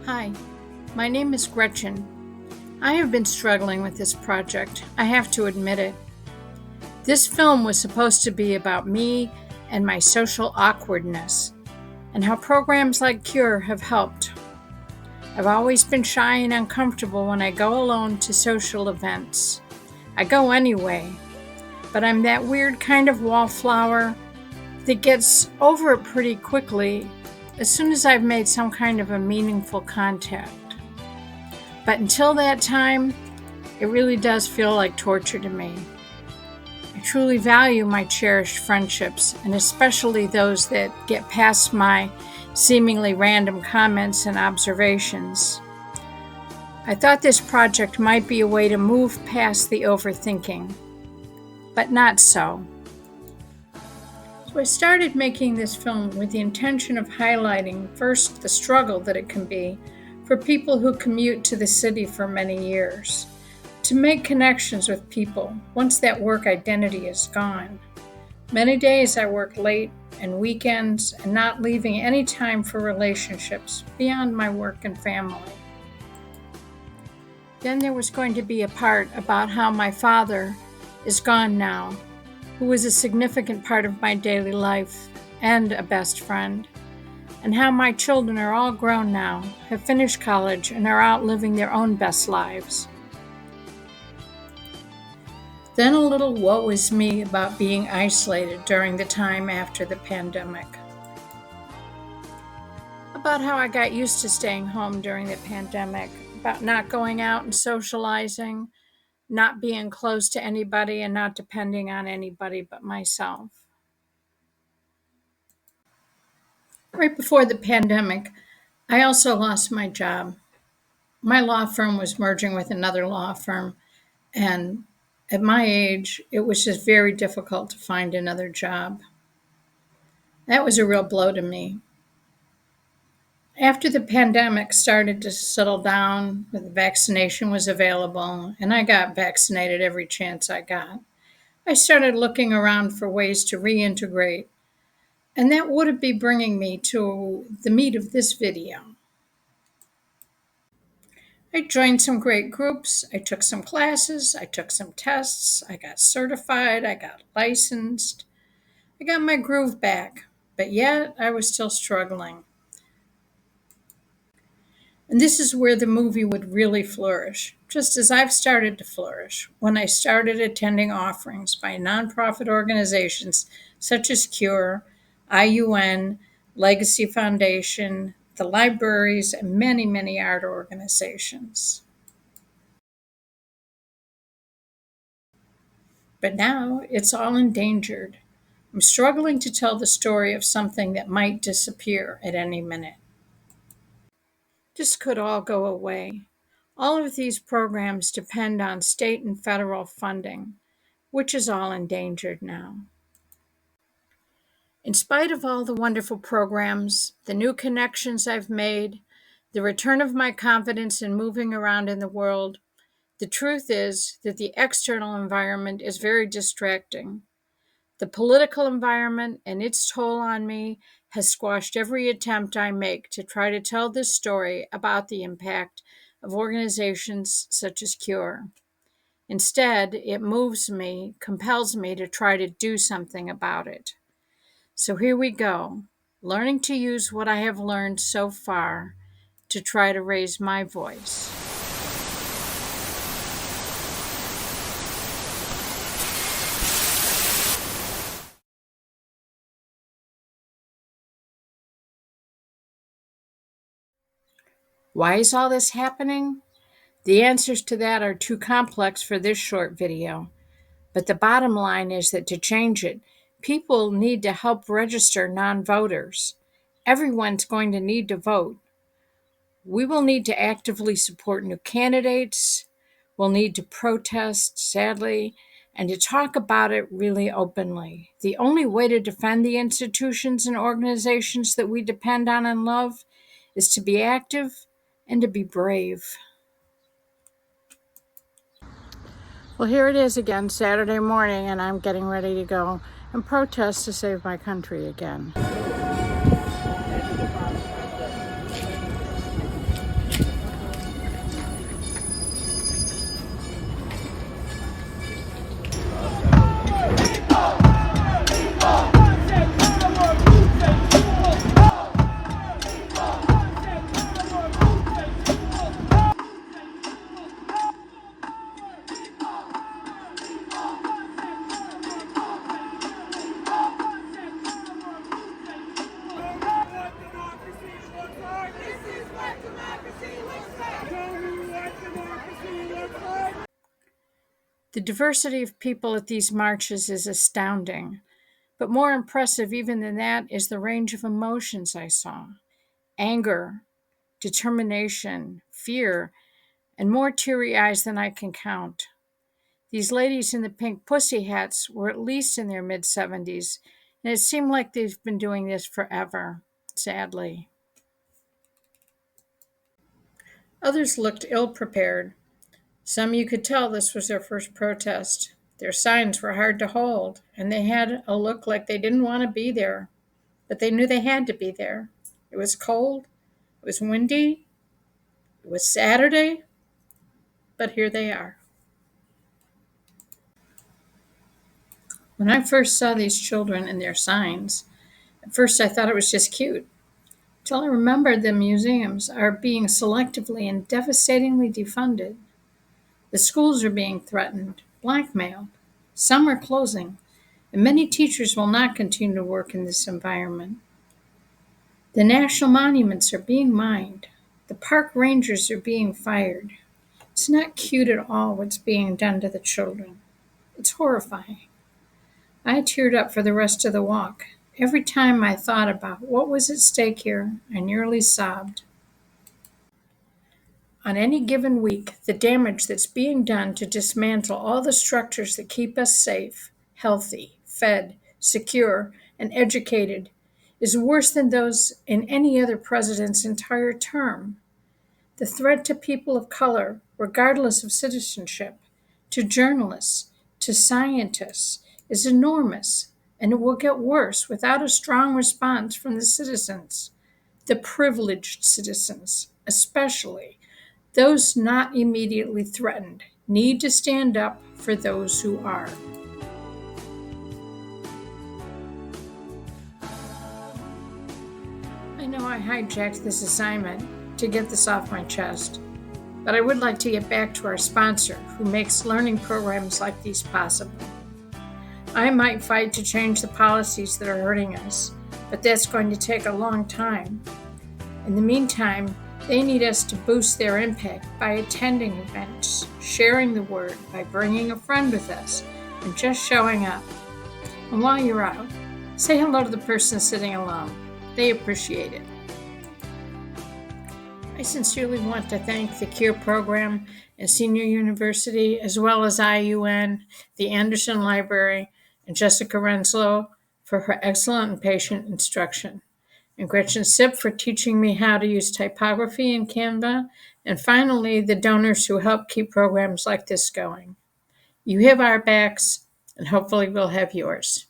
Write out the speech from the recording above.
Hi, my name is Gretchen. I have been struggling with this project, I have to admit it. This film was supposed to be about me and my social awkwardness, and how programs like Cure have helped. I've always been shy and uncomfortable when I go alone to social events. I go anyway, but I'm that weird kind of wallflower that gets over it pretty quickly as soon as I've made some kind of a meaningful contact. But until that time, it really does feel like torture to me. I truly value my cherished friendships, and especially those that get past my seemingly random comments and observations. I thought this project might be a way to move past the overthinking, but not so. So I started making this film with the intention of highlighting first the struggle that it can be for people who commute to the city for many years, to make connections with people once that work identity is gone. Many days I work late and weekends and not leaving any time for relationships beyond my work and family. Then there was going to be a part about how my father is gone now, who was a significant part of my daily life and a best friend, and how my children are all grown now, have finished college, and are out living their own best lives. Then a little woe is me about being isolated during the time after the pandemic. About how I got used to staying home during the pandemic, about not going out and socializing, not being close to anybody, and not depending on anybody but myself. Right before the pandemic, I also lost my job. My law firm was merging with another law firm, and at my age, it was just very difficult to find another job. That was a real blow to me. After the pandemic started to settle down, the vaccination was available, and I got vaccinated every chance I got, I started looking around for ways to reintegrate, and that would be bringing me to the meat of this video. I joined some great groups, I took some classes, I took some tests, I got certified, I got licensed, I got my groove back, but yet I was still struggling. And this is where the movie would really flourish, just as I've started to flourish when I started attending offerings by nonprofit organizations such as Cure, IUN, Legacy Foundation, the libraries, and many, many art organizations. But now it's all endangered. I'm struggling to tell the story of something that might disappear at any minute. This could all go away. All of these programs depend on state and federal funding, which is all endangered now. In spite of all the wonderful programs, the new connections I've made, the return of my confidence in moving around in the world, the truth is that the external environment is very distracting. The political environment and its toll on me has squashed every attempt I make to try to tell this story about the impact of organizations such as Cure. Instead, it moves me, compels me to try to do something about it. So here we go, learning to use what I have learned so far to try to raise my voice. Why is all this happening? The answers to that are too complex for this short video. But the bottom line is that to change it, people need to help register non-voters. Everyone's going to need to vote. We will need to actively support new candidates. We'll need to protest, sadly, and to talk about it really openly. The only way to defend the institutions and organizations that we depend on and love is to be active and to be brave. Well, here it is again, Saturday morning, and I'm getting ready to go and protest to save my country again. The diversity of people at these marches is astounding, but more impressive even than that is the range of emotions I saw: anger, determination, fear, and more teary eyes than I can count. These ladies in the pink pussy hats were at least in their mid-70s, and it seemed like they've been doing this forever, sadly. Others looked ill-prepared. Some you could tell this was their first protest. Their signs were hard to hold, and they had a look like they didn't want to be there, but they knew they had to be there. It was cold, it was windy, it was Saturday, but here they are. When I first saw these children and their signs, at first I thought it was just cute, till I remembered the museums are being selectively and devastatingly defunded. The schools are being threatened, blackmailed. Some are closing, and many teachers will not continue to work in this environment. The national monuments are being mined. The park rangers are being fired. It's not cute at all what's being done to the children. It's horrifying. I teared up for the rest of the walk. Every time I thought about what was at stake here, I nearly sobbed. On any given week, the damage that's being done to dismantle all the structures that keep us safe, healthy, fed, secure, and educated is worse than those in any other president's entire term. The threat to people of color, regardless of citizenship, to journalists, to scientists, is enormous, and it will get worse without a strong response from the citizens, the privileged citizens, especially. Those not immediately threatened need to stand up for those who are. I know I hijacked this assignment to get this off my chest, but I would like to get back to our sponsor who makes learning programs like these possible. I might fight to change the policies that are hurting us, but that's going to take a long time. In the meantime, they need us to boost their impact by attending events, sharing the word, by bringing a friend with us, and just showing up. And while you're out, say hello to the person sitting alone. They appreciate it. I sincerely want to thank the CURE program and Senior University, as well as IUN, the Anderson Library, and Jessica Renslow for her excellent and patient instruction, and Gretchen Sipp for teaching me how to use typography in Canva, and finally, the donors who help keep programs like this going. You have our backs, and hopefully we'll have yours.